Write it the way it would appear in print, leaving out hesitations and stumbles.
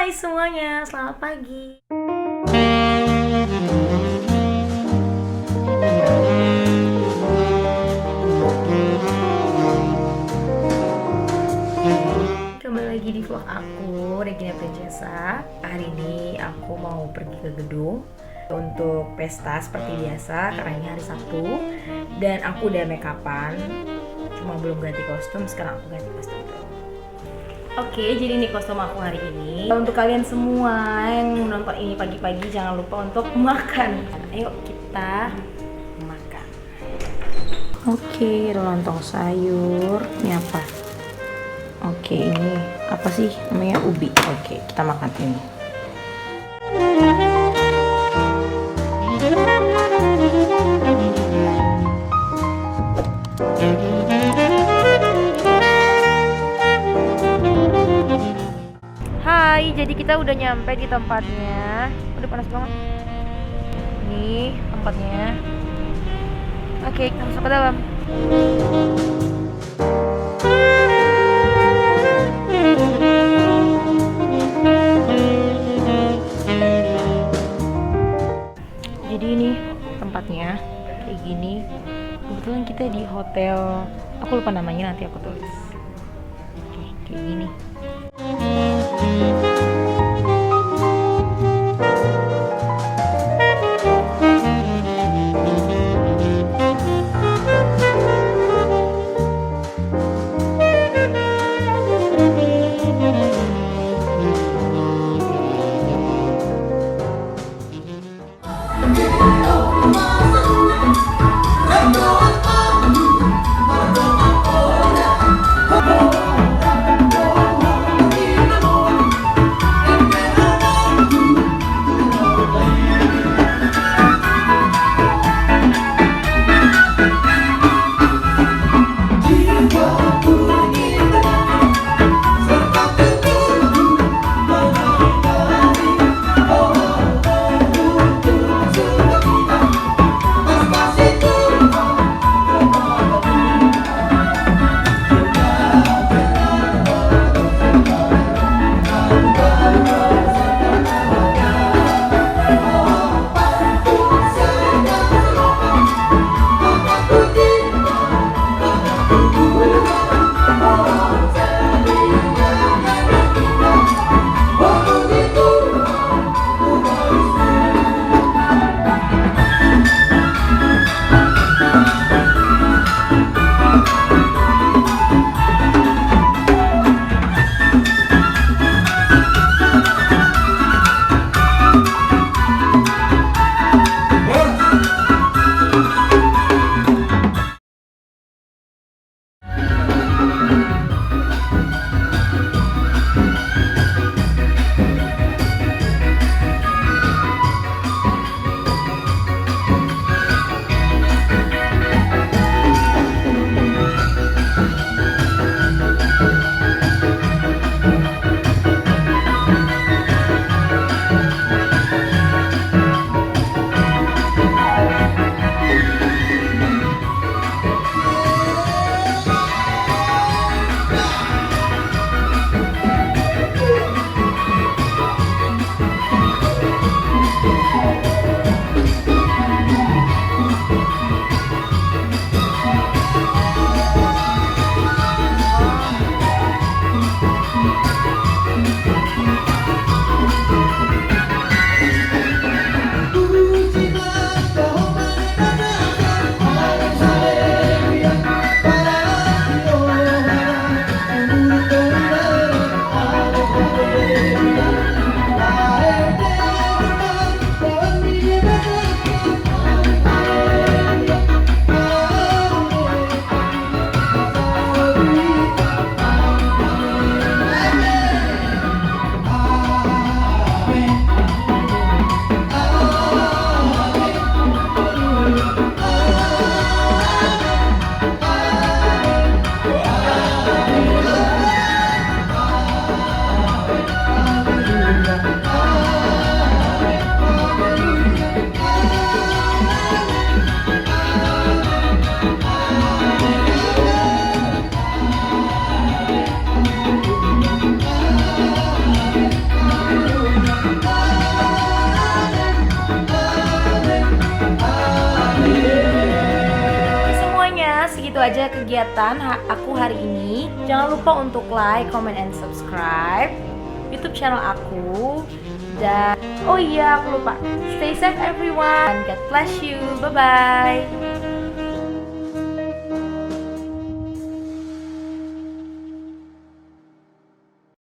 Hai semuanya, selamat pagi. Kembali lagi di vlog aku, Regina Princesa. Hari ini aku mau pergi ke gedung untuk pesta seperti biasa karena ini hari Sabtu. Dan aku udah make upan, cuma belum ganti kostum. Sekarang aku ganti kostum dulu. Oke, jadi ini kostum aku hari ini. Untuk kalian semua yang menonton ini pagi-pagi, jangan lupa untuk makan. Ayo kita makan. Oke, lontong sayur. Ini apa? Oke, ini apa sih namanya? Ubi. Oke, kita makan ini. Hai, jadi kita udah nyampe di tempatnya. Udah panas banget. Nih tempatnya. Oke, kita masuk ke dalam. Jadi ini tempatnya kayak gini. Kebetulan kita di hotel. Aku lupa namanya, nanti aku tulis. Oke, kayak gini. aja kegiatan aku hari ini. Jangan lupa untuk like, comment, and subscribe YouTube channel aku. Dan oh iya, aku lupa. Stay safe everyone. God bless you. Bye bye.